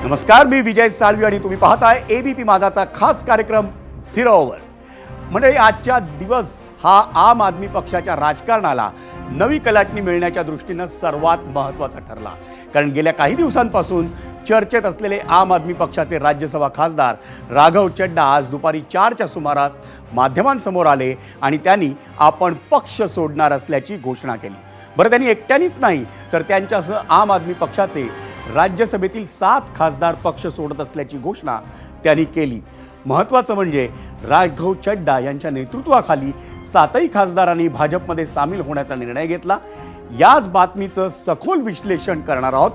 नमस्कार, मी विजय साळवी आणि तुम्ही पाहताय एबीपी माझाचा खास कार्यक्रम 0 ओव्हर. म्हणजे आजचा दिवस हा आम आदमी पक्षाच्या राजकारणाला नवी कलाटणी मिळण्याच्या दृष्टीने सर्वात महत्त्वाचा ठरला. कारण गेल्या काही दिवसांपासून चर्चेत असलेले आम आदमी पक्षाचे राज्यसभा खासदार राघव चड्डा आज दुपारी 4च्या सुमारास माध्यमांसमोर आले आणि त्यांनी आपण पक्ष सोडणार असल्याची घोषणा केली. बरं, त्यांनी एकट्यानेच नाही तर त्यांच्यासह आम आदमी पक्षाचे राज्यसभेतील 7 खासदार पक्ष सोडत असल्याची घोषणा त्यांनी केली. महत्त्वाचं म्हणजे राघव चड्डा यांच्या नेतृत्वाखाली 7ही खासदारांनी भाजपमध्ये सामील होण्याचा निर्णय घेतला. याच बातमीचं सखोल विश्लेषण करणार आहोत.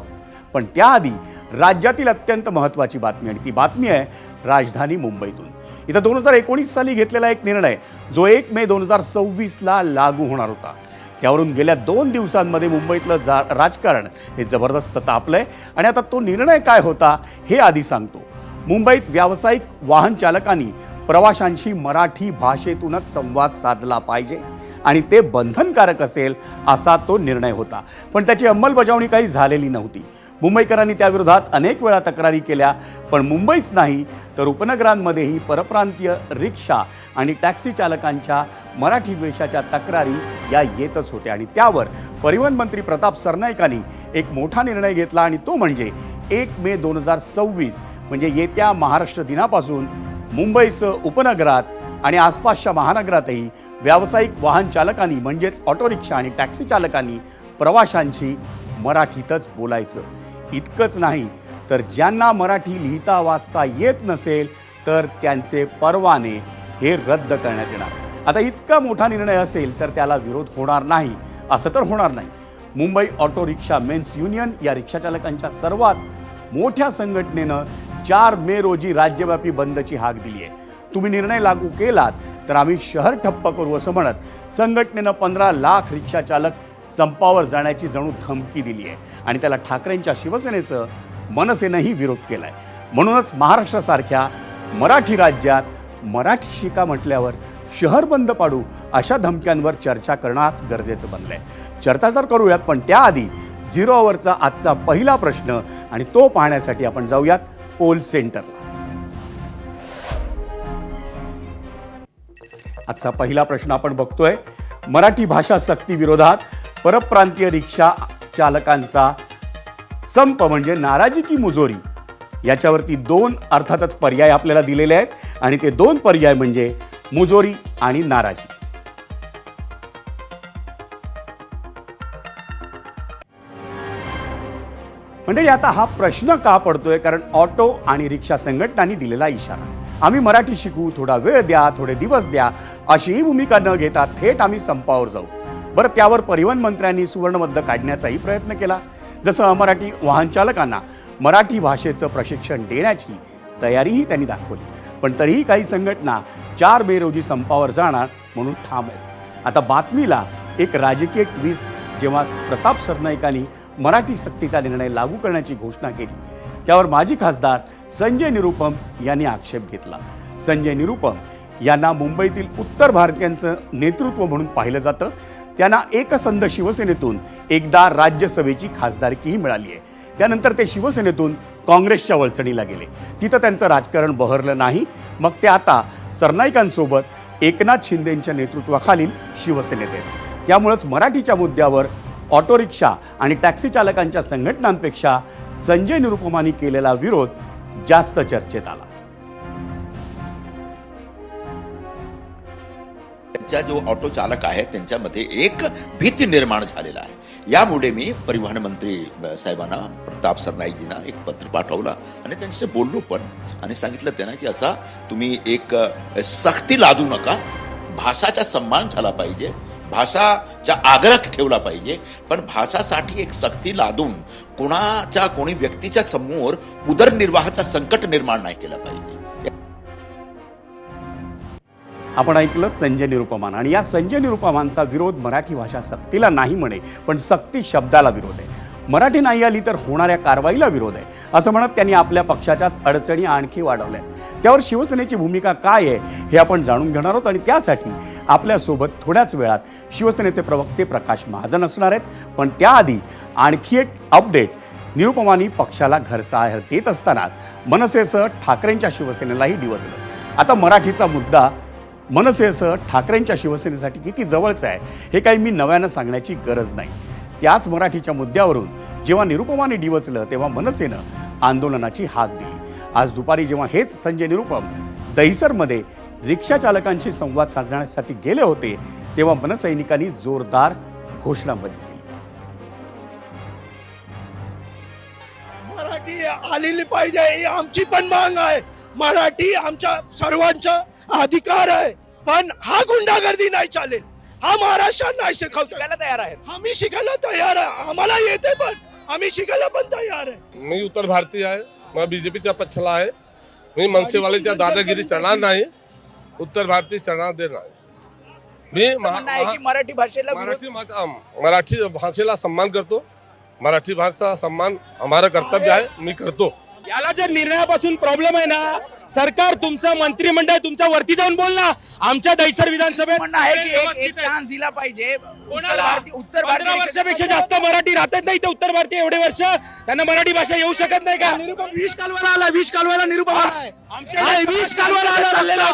पण त्याआधी राज्यातील अत्यंत महत्त्वाची बातमी, आणि ती बातमी आहे राजधानी मुंबईतून. इथं 2019 साली घेतलेला एक निर्णय जो 1 मे 2026ला लागू होणार होता, त्यावरून गेल्या 2 दिवसांमध्ये मुंबईतलं राजकारण हे जबरदस्त तापलंय. आणि आता तो निर्णय काय होता हे आधी सांगतो. मुंबईत व्यावसायिक वाहन चालकांनी प्रवाशांशी मराठी भाषेतूनच संवाद साधला पाहिजे आणि ते बंधनकारक असेल असा तो निर्णय होता. पण त्याची अंमलबजावणी काही झालेली नव्हती. मुंबईकरांनी त्याविरोधात अनेक वेळा तक्रारी केल्या, पण मुंबईच नाही तर उपनगरांमध्येही परप्रांतीय रिक्षा आणि टॅक्सी चालकांच्या मराठी द्वेषाच्या तक्रारी या येतच होत्या. आणि त्यावर परिवहन मंत्री प्रताप सरनाईकांनी एक मोठा निर्णय घेतला, आणि तो म्हणजे 1 मे 2026 म्हणजे येत्या महाराष्ट्र दिनापासून मुंबईसह उपनगरात आणि आसपासच्या महानगरातही व्यावसायिक वाहन चालकांनी म्हणजेच ऑटो रिक्षा आणि टॅक्सी चालकांनी प्रवाशांशी मराठीतच बोलायचं. इतकंच नाही तर ज्यांना मराठी लिहिता वाचता येत नसेल तर त्यांचे परवाने हे रद्द करण्यात येणार. आता इतका मोठा निर्णय असेल तर त्याला विरोध होणार नाही असं तर होणार नाही. Mumbai auto rickshaw men's union या रिक्षाचालकांच्या सर्वात मोठ्या संघटनेनं 4 मे रोजी राज्यव्यापी बंदची हाक दिली आहे. तुम्ही निर्णय लागू केलात तर आम्ही शहर ठप्प करू असं म्हणत संघटनेनं 15 लाख रिक्षा चालक संपावर जाण्याची जणू धमकी दिली आहे. आणि त्याला ठाकरेंच्या शिवसेनेसह मनसेनंही विरोध केला आहे. म्हणूनच महाराष्ट्रासारख्या मराठी राज्यात मराठी शिका म्हटल्यावर शहर बंद पाडू अशा धमक्यांवर चर्चा करणं आज गरजेचं बनलं आहे. चर्चा तर करूयात, पण त्याआधी 0 ओव्हरचा आजचा पहिला प्रश्न, आणि तो पाहण्यासाठी आपण जाऊयात पोल सेंटरला. आजचा पहिला प्रश्न आपण बघतोय, मराठी भाषा सक्ती विरोधात परप्रांतीय रिक्षा चालकांचा संप म्हणजे नाराजी की मुजोरी, याच्यावरती 2 अर्थातच पर्याय आपल्याला दिलेले आहेत, आणि ते 2 पर्याय म्हणजे मुजोरी आणि नाराजी. म्हणजे आता हा प्रश्न का पडतोय, कारण ऑटो आणि रिक्षा संघटनांनी दिलेला इशारा, आम्ही मराठी शिकू, थोडा वेळ द्या, थोडे दिवस द्या, अशीही भूमिका न घेता थेट आम्ही संपावर जाऊ. बरं, त्यावर परिवहन मंत्र्यांनी सुवर्णमध्य काढण्याचाही प्रयत्न केला. जसं अमराठी वाहन चालकांना मराठी भाषेचं प्रशिक्षण देण्याची तयारीही त्यांनी दाखवली. पण तरीही काही संघटना 4 मे रोजी संपावर जाणार म्हणून ठाम आहेत. आता बातमीला एक राजकीय ट्विस्ट जेव्हा प्रताप सरनाईकांनी मराठी सक्तीचा निर्णय लागू करण्याची घोषणा केली, त्यावर माजी खासदार संजय निरुपम यांनी आक्षेप घेतला. संजय निरुपम यांना मुंबईतील उत्तर भारतीयांचं नेतृत्व म्हणून पाहिलं जातं. त्यांना एकसंध शिवसेनेतून एकदा राज्यसभेची खासदारकीही मिळाली आहे. त्यानंतर ते शिवसेनेतून काँग्रेसच्या वळचणीला गेले. तिथं त्यांचं राजकारण बहरलं नाही. मग ते आता सरनाईकांसोबत एकनाथ शिंदेंच्या नेतृत्वाखालील शिवसेनेत आहेत. त्यामुळंच मराठीच्या मुद्द्यावर ऑटो रिक्षा आणि टॅक्सी चालकांच्या संघटनांपेक्षा संजय निरुपमांनी केलेला विरोध जास्त चर्चेत आला. जो ऑटो चालक आहेत त्यांच्यामध्ये एक भीती निर्माण झालेला आहे. यामुळे मी परिवहन मंत्री साहेबांना प्रताप सरनाईकजींना एक पत्र पाठवलं आणि त्यांच्याशी बोललो पण, आणि सांगितलं त्यांना की असा तुम्ही एक सक्ती लादू नका, भाषाचा सन्मान झाला पाहिजे, भाषाचा आग्रह ठेवला पाहिजे, पण भाषासाठी एक सक्ती लादून कोणी व्यक्तीच्या समोर उदरनिर्वाहाचा संकट निर्माण नाही केला पाहिजे. आपण ऐकलं संजय निरुपमान, आणि या संजय निरुपमांचा विरोध मराठी भाषा सक्तीला नाही म्हणे, पण सक्ती शब्दाला विरोध आहे. मराठी नाही आली तर होणाऱ्या कारवाईला विरोध आहे असं म्हणत त्यांनी आपल्या पक्षाच्याच अडचणी आणखी वाढवल्या. त्यावर शिवसेनेची भूमिका काय आहे हे आपण जाणून घेणार आहोत. आणि त्यासाठी आपल्यासोबत थोड्याच वेळात शिवसेनेचे प्रवक्ते प्रकाश महाजन असणार आहेत. पण त्याआधी आणखी एक अपडेट, निरुपमानी पक्षाला घरचा आहेर देत असतानाच मनसेसह ठाकरेंच्या शिवसेनेलाही डिवचलं. आता मराठीचा मुद्दा मनसेसह ठाकरेंच्या शिवसेनेसाठी किती जवळचा आहे हे काही मी नव्यानं सांगण्याची गरज नाही. त्याच मराठीच्या मुद्द्यावरून जेव्हा निरुपमाने डिवचलं तेव्हा मनसेनं आंदोलनाची हाक दिली. आज दुपारी जेव्हा हेच संजय निरुपम दहिसरमध्ये रिक्षा चालकांशी संवाद साधण्यासाठी गेले होते तेव्हा मनसैनिकांनी जोरदार घोषणाबाजी केली. मराठी आलेली पाहिजे ही आमची पण मागणी आहे. मराठी आमच्या सर्वांचा अधिकार आहे, पण हा गुंडागर्दी नाही चालेल. हा महाराष्ट्रात नाही शिकवतो. शिकायला तयार आहेत. आम्ही शिकायला तयार आहे, आम्हाला येते पण आम्ही शिकायला पण तयार आहे. मी उत्तर भारतीय आहे, मला बीजेपीच्या पक्षाला आहे. मी मनसेवालेच्या दादागिरी चढणार नाही, उत्तर भारतीय चढणार देणार नाही. मी म्हणणं आहे की मराठी भाषेला मराठी भाषेला सन्मान करतो. मराठी भाषेचा सन्मान हमारा कर्तव्य आहे, मी करतो. याला जर निर्णयापासून प्रॉब्लेम आहे ना, सरकार तुमचं मंत्रिमंडळ तुमच्या वरती जाऊन बोल ना. आमच्या दहिसर विधानसभेत म्हणणं आहे की एक चान्स दिला पाहिजे. उत्तर 15 वर्षापेक्षा जास्त मराठी राहत नाही ते उत्तर भारतीय एवढे वर्ष त्यांना मराठी भाषा येऊ शकत नाही का? निरुपम विष कालवाला आला, विष कालवाला निरुपम आला. आमच्या विष कालवाला आला.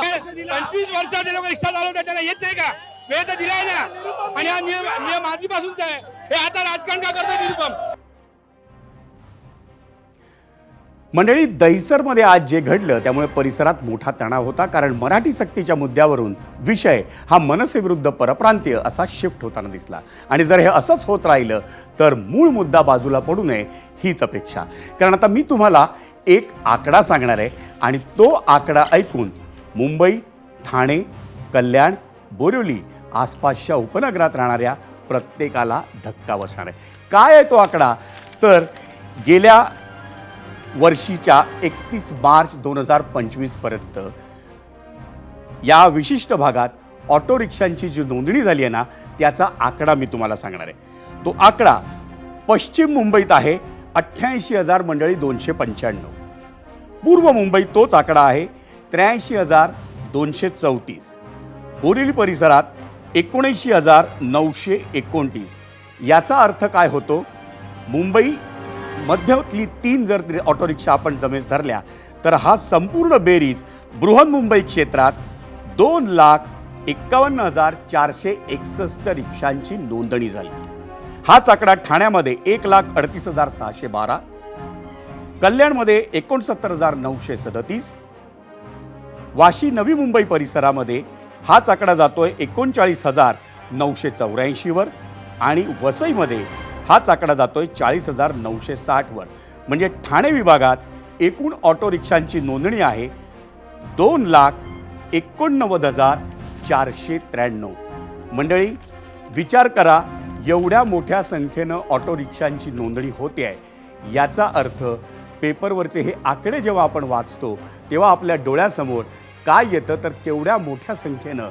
25 वर्षाचे लोक रिक्षा चालवतात, त्यांना येत नाही का? वेळ तर दिलाय ना. आणि हा नियम आधीपासूनच आहे. हे आता राजकारण का करतो निरुपम? मंडळी, दहिसरमध्ये आज जे घडलं त्यामुळे परिसरात मोठा तणाव होता, कारण मराठी सक्तीच्या मुद्द्यावरून विषय हा मनसे विरुद्ध परप्रांतीय असा शिफ्ट होताना दिसला. आणि जर हे असंच होत राहिलं तर मूळ मुद्दा बाजूला पडू नये हीच अपेक्षा. कारण आता मी तुम्हाला एक आकडा सांगणार आहे आणि तो आकडा ऐकून मुंबई, ठाणे, कल्याण, बोरिवली आसपासच्या उपनगरात राहणाऱ्या प्रत्येकाला धक्का बसणार आहे. काय आहे तो आकडा? तर गेल्या वर्षीच्या 31 मार्च 2025 पर्यंत या विशिष्ट भागात ऑटो रिक्षांची जी नोंदणी झाली आहे ना, त्याचा आकडा मी तुम्हाला सांगणार आहे. तो आकडा पश्चिम मुंबईत आहे 88,000 मंडळी 295. पूर्व मुंबईत तोच आकडा आहे 83,234. बोरिवली परिसरात 79,929. याचा अर्थ काय होतो? मुंबई मध्यातली 3 जर ऑटो रिक्षा आपण जमेस धरल्या तर हा संपूर्ण बेरीज बृहन्मुंबई क्षेत्रात 2,51,461 रिक्षांची नोंदणी झाली. हाच आकडा ठाण्यामध्ये 1,38,612, कल्याणमध्ये 69,937, वाशी नवी मुंबई परिसरामध्ये हाच आकडा जातोय 39,984 वर आणि वसईमध्ये हाच आकडा जातोय 40,960 वर. म्हणजे ठाणे विभागात एकूण ऑटो रिक्षांची नोंदणी आहे 2,89,493. मंडळी, विचार करा, एवढ्या मोठ्या संख्येनं ऑटो रिक्षांची नोंदणी होते आहे. याचा अर्थ पेपरवरचे हे आकडे जेव्हा आपण वाचतो तेव्हा आपल्या डोळ्यासमोर काय येतं? तर केवढ्या मोठ्या संख्येनं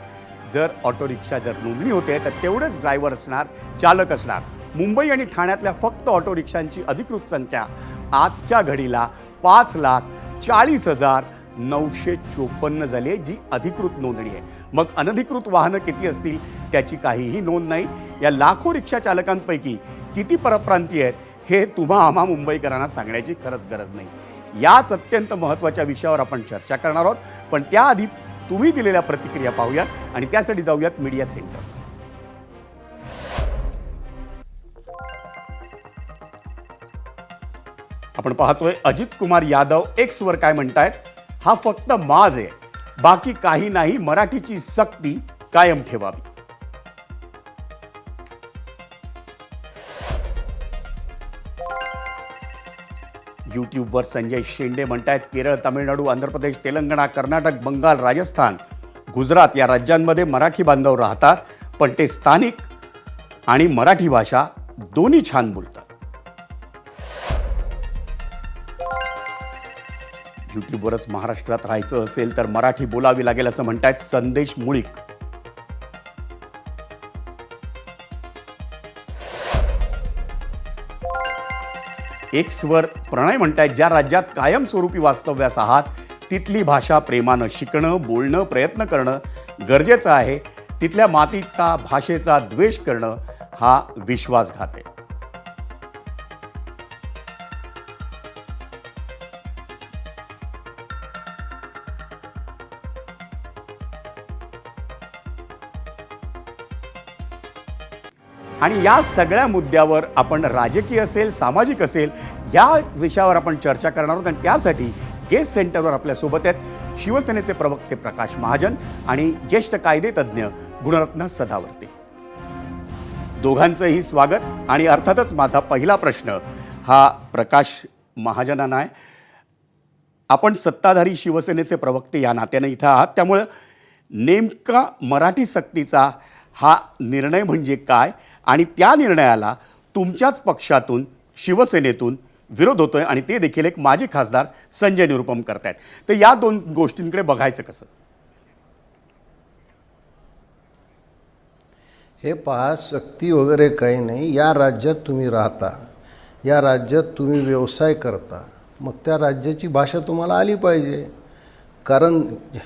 जर ऑटो रिक्षा जर नोंदणी होते तर तेवढेच ड्रायव्हर असणार, चालक असणार. मुंबई आणि ठाण्यातल्या फक्त ऑटो रिक्षांची अधिकृत संख्या आजच्या घडीला 5,40,954 झाली आहे, जी अधिकृत नोंदणी आहे. मग अनधिकृत वाहनं किती असतील त्याची काहीही नोंद नाही. या लाखो रिक्षा चालकांपैकी किती परप्रांतीय आहेत हे तुम्हा आम्हा मुंबईकरांना सांगण्याची खरंच गरज नाही. याच अत्यंत महत्त्वाच्या विषयावर आपण चर्चा करणार आहोत, पण त्याआधी तुम्ही दिलेल्या प्रतिक्रिया पाहूयात आणि त्यासाठी जाऊयात मीडिया सेंटर. आपण पाहतोय अजित कुमार यादव एक्सवर काय म्हणतायत? हा फक्त माज आहे, बाकी काही नाही, मराठीची सक्ती कायम ठेवावी. यूट्यूबवर संजय शेंडे म्हणतायत केरळ, तामिळनाडू, आंध्र प्रदेश, तेलंगणा, कर्नाटक, बंगाल, राजस्थान, गुजरात या राज्यांमध्ये मराठी बांधव राहतात, पण ते स्थानिक आणि मराठी भाषा दोन्ही छान बोलतात. यूट्यूबवरच महाराष्ट्रात राहायचं असेल तर मराठी बोलावी लागेल असं म्हणतायत संदेश मुळीक. एक्सवर प्रणय म्हणतायत ज्या राज्यात कायमस्वरूपी वास्तव्यास आहात तिथली भाषा प्रेमानं शिकणं, बोलणं, प्रयत्न करणं गरजेचं आहे. तिथल्या मातीचा, भाषेचा द्वेष करणं हा विश्वासघात आहे. आणि या सगळ्या मुद्द्यावर आपण राजकीय असेल, सामाजिक असेल, या विषयावर आपण चर्चा करणार आहोत. आणि त्यासाठी गेस्ट सेंटरवर आपल्यासोबत आहेत शिवसेनेचे प्रवक्ते प्रकाश महाजन आणि ज्येष्ठ कायदेतज्ञ गुणरत्न सदावर्ते. दोघांचंही स्वागत. आणि अर्थातच माझा पहिला प्रश्न हा प्रकाश महाजनांना आहे. आपण सत्ताधारी शिवसेनेचे प्रवक्ते या नात्याने इथं आहात, त्यामुळं नेमका मराठी सक्तीचा हा निर्णय म्हणजे काय आणि त्या निर्णयाला तुमच्याच पक्षातून, शिवसेनेतून विरोध होतोय आणि ते देखील एक माजी खासदार संजय निरुपम करतायत. तर या दोन गोष्टींकडे बघायचं कसं? हे पहा, सक्ती वगैरे काही नाही. या राज्यात तुम्ही राहता, या राज्यात तुम्ही व्यवसाय करता, मग त्या राज्याची भाषा तुम्हाला आली पाहिजे. कारण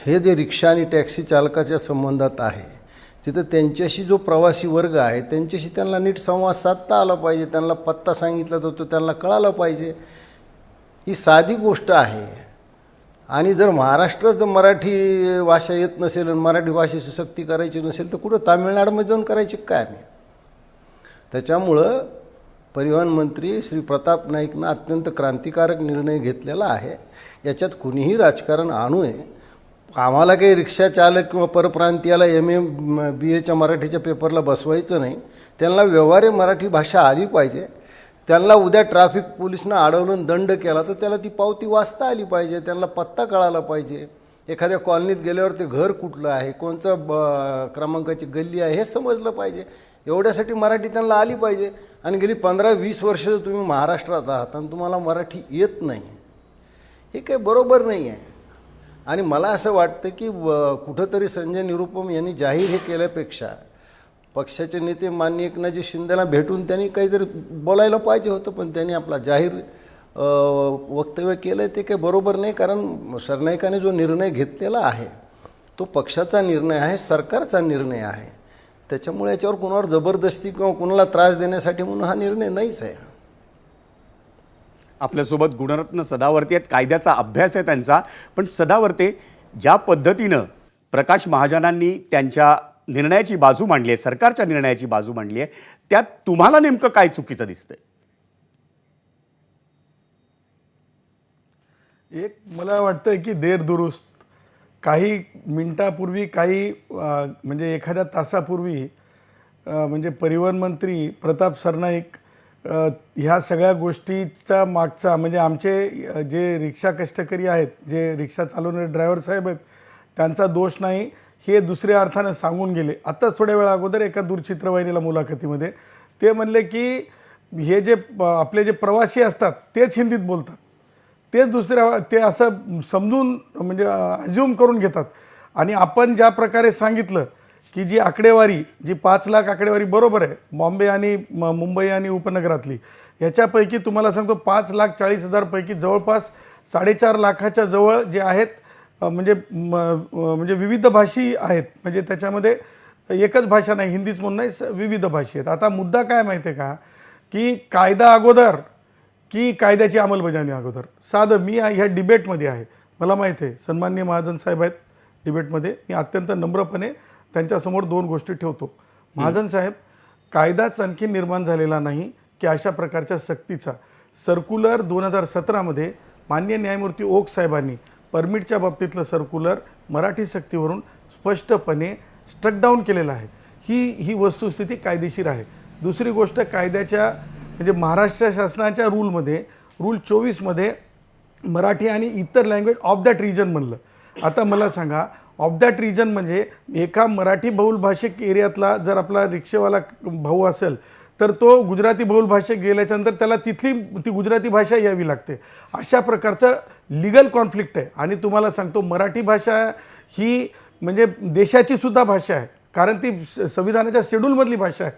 हे जे रिक्षा आणि टॅक्सी चालकाच्या संबंधात आहे, तिथं त्यांच्याशी जो प्रवासी वर्ग आहे त्यांच्याशी त्यांना नीट संवाद साधता आला पाहिजे. त्यांना पत्ता सांगितला तर तो त्यांना कळाला पाहिजे. ही साधी गोष्ट आहे. आणि जर महाराष्ट्रात जर मराठी भाषा येत नसेल आणि मराठी भाषेची सक्ती करायची नसेल तर कुठं तामिळनाडूमध्ये जाऊन करायची काय आम्ही? त्याच्यामुळं परिवहन मंत्री श्री प्रताप नाईकनं अत्यंत क्रांतिकारक निर्णय घेतलेला आहे. याच्यात कुणीही राजकारण आणू नये. आम्हाला काही रिक्षा चालक किंवा परप्रांतीयाला MA-BA मराठीच्या पेपरला बसवायचं नाही. त्यांना व्यवहार्य मराठी भाषा आली पाहिजे. त्यांना उद्या ट्रॅफिक पोलिसनं अडवलं, दंड केला तर त्याला ती पावती वाचता आली पाहिजे. त्यांना पत्ता कळाला पाहिजे. एखाद्या कॉलनीत गेल्यावर ते घर कुठलं आहे, कोणचं क्रमांकाची गल्ली आहे हे समजलं पाहिजे. एवढ्यासाठी मराठी त्यांना आली पाहिजे. आणि गेली 15-20 वर्ष तुम्ही महाराष्ट्रात आहात आणि तुम्हाला मराठी येत नाही, हे काही बरोबर नाही आहे. आणि मला असं वाटतं की कुठंतरी संजय निरुपम यांनी जाहीर हे केल्यापेक्षा पक्षाचे नेते माननीय एकनाथजी शिंदेला भेटून त्यांनी काहीतरी बोलायला पाहिजे होतं. पण त्यांनी आपला जाहीर वक्तव्य केलं ते काही बरोबर नाही. कारण सरनाईकाने जो निर्णय घेतलेला आहे तो पक्षाचा निर्णय आहे, सरकारचा निर्णय आहे. त्याच्यामुळे याच्यावर कोणावर जबरदस्ती किंवा कोणाला त्रास देण्यासाठी म्हणून हा निर्णय नाहीच आहे. आपल्यासोबत गुणरत्न सदावर्ते आहेत. कायद्याचा अभ्यास आहे त्यांचा. पण सदावर्ते, ज्या पद्धतीनं प्रकाश महाजनांनी त्यांच्या निर्णयाची बाजू मांडली आहे, सरकारच्या निर्णयाची बाजू मांडली आहे, त्यात तुम्हाला नेमकं काय चुकीचं दिसतंय? एक मला वाटतं की देर दुरुस्त. काही मिनिटापूर्वी, काही म्हणजे एखाद्या तासापूर्वी म्हणजे परिवहन मंत्री प्रताप सरनाईक ह्या सगळ्या गोष्टीचा मागचा म्हणजे आमचे जे रिक्षा कष्टकरी आहेत, जे रिक्षा चालवणारे ड्रायव्हर साहेब आहेत, त्यांचा दोष नाही हे दुसऱ्या अर्थानं सांगून गेले. आत्ताच थोड्या वेळा अगोदर एका दूरचित्रवाहिनीला मुलाखतीमध्ये ते म्हणले की हे जे आपले जे प्रवासी असतात तेच हिंदीत बोलतात, तेच ते असं समजून म्हणजे अज्युम करून घेतात. आणि आपण ज्या प्रकारे सांगितलं की जी आकडेवारी, जी 5 लाख आकडेवारी बरोबर आहे, बॉम्बे आणि मुंबई आणि उपनगरातली, याच्यापैकी तुम्हाला सांगतो 5,40,000 पैकी जवळपास 4.5 लाखाच्या जवळ जे आहेत म्हणजे विविध भाषी आहेत. म्हणजे त्याच्यामध्ये एकच भाषा नाही, हिंदीच म्हणून नाही, विविध भाषी आहेत. आता मुद्दा काय माहिती आहे का, की कायदा अगोदर की कायद्याची अंमलबजावणी अगोदर? साधं मी ह्या डिबेटमध्ये आहे, मला माहिती आहे सन्माननीय महाजन साहेब आहेत डिबेटमध्ये, मी अत्यंत नम्रपणे त्यांच्यासमोर 2 गोष्टी ठेवतो. महाजन साहेब, कायदाच आणखी निर्माण झालेला नाही की अशा प्रकारच्या सक्तीचा. सर्क्युलर 2017मध्ये माननीय न्यायमूर्ती ओक साहेबांनी परमिटच्या बाबतीतलं सर्क्युलर मराठी सक्तीवरून स्पष्टपणे स्ट्रक डाऊन केलेलं आहे. ही वस्तुस्थिती कायदेशीर आहे. दुसरी गोष्ट, कायद्याच्या म्हणजे महाराष्ट्र शासनाच्या रूल 24मध्ये मराठी आणि इतर लँग्वेज ऑफ दॅट रिजन म्हणलं. आता मला सांगा, ऑफ दॅट रिजन म्हणजे एका मराठी बहुल भाषिक एरियातला जर आपला रिक्षेवाला भाऊ असेल तर तो गुजराती बहुल भाषेत गेल्याच्यानंतर त्याला ती गुजराती भाषा यावी लागते. अशा प्रकारचं लिगल कॉन्फ्लिक्ट आहे. आणि तुम्हाला सांगतो, मराठी भाषा ही म्हणजे देशाची सुद्धा भाषा आहे, कारण ती संविधानाच्या शेड्यूलमधली भाषा आहे.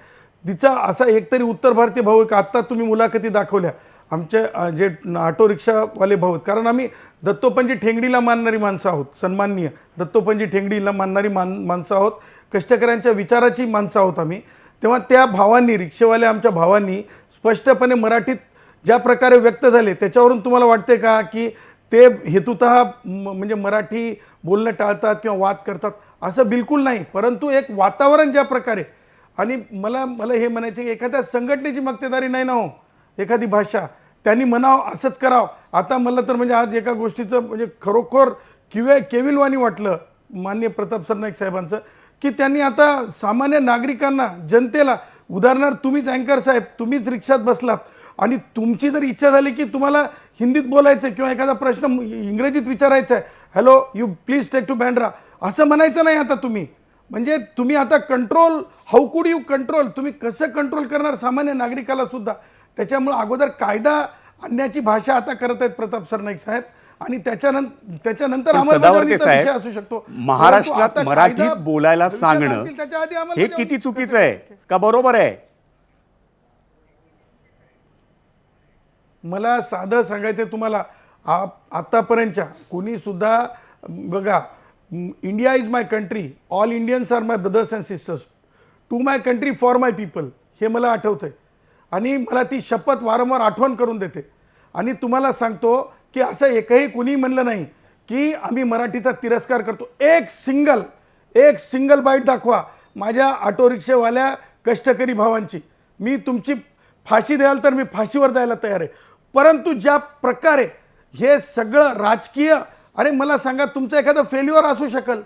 तिचा असा एकतरी उत्तर भारतीय भाऊ एक आत्ता तुम्ही मुलाखती दाखवल्या आमचे जे ऑटो रिक्षावाले भाऊ आहेत, कारण आम्ही दत्तोपंजी ठेंगडीला मानणारी माणसं आहोत, सन्माननीय दत्तोपंजी ठेंगडीला मानणारी माणसं आहोत, कष्टकऱ्यांच्या विचाराची माणसं आहोत आम्ही. तेव्हा त्या भावांनी, रिक्षेवाल्या आमच्या भावांनी स्पष्टपणे मराठीत ज्या प्रकारे व्यक्त झाले, त्याच्यावरून तुम्हाला वाटते का की ते हेतुतः म्हणजे मराठी बोलणं टाळतात किंवा वाद करतात? असं बिलकुल नाही. परंतु एक वातावरण ज्या प्रकारे आणि मला मला हे म्हणायचं की एखाद्या संघटनेची मक्तेदारी नाही ना हो, एखादी भाषा त्यांनी म्हणावं असंच करावं. आता मला तर म्हणजे आज एका गोष्टीचं म्हणजे खरोखर केविलवाणी वाटलं माननीय प्रताप सरनाईक साहेबांचं, की त्यांनी आता सामान्य नागरिकांना, जनतेला, उदाहरणार्थ तुम्हीच अँकर साहेब, तुम्हीच रिक्षात बसलात आणि तुमची जर इच्छा झाली की तुम्हाला हिंदीत बोलायचं किंवा एखादा प्रश्न इंग्रजीत विचारायचा आहे, hello you please take to Bandra, असं म्हणायचं नाही आता तुम्ही. म्हणजे तुम्ही आता control, how could you control, तुम्ही कसं कंट्रोल करणार सामान्य नागरिकाला सुद्धा. त्याच्यामुळे अगोदर कायदा आणण्याची भाषा आता करत आहेत प्रताप सरनाईक साहेब आणि त्याच्यानंतर अंमलबजावणीचा विषय असू शकतो. महाराष्ट्रात मराठीत बोलायला सांगणं हे किती चुकीचं आहे का बरोबर आहे? मला साधं सांगायचं तुम्हाला, आतापर्यंतच्या कोणी सुद्धा बघा, India is my country, all Indians are my brothers and sisters, to my country for my people, हे मला आठवतंय आणि मला ती शपथ वारंवार आठवण करून देते. आणि तुम्हाला सांगतो की असं एकही कुणी म्हणलं नाही की आम्ही मराठीचा तिरस्कार करतो. एक सिंगल बाईट दाखवा माझ्या ऑटो रिक्षेवाल्या कष्टकरी भावांची, मी तुमची फाशी द्याल तर मी फाशीवर जायला तयार आहे. परंतु ज्या प्रकारे हे सगळं राजकीय, अरे मला सांगा, तुमचं एखादं फेल्युअर असू शकेल,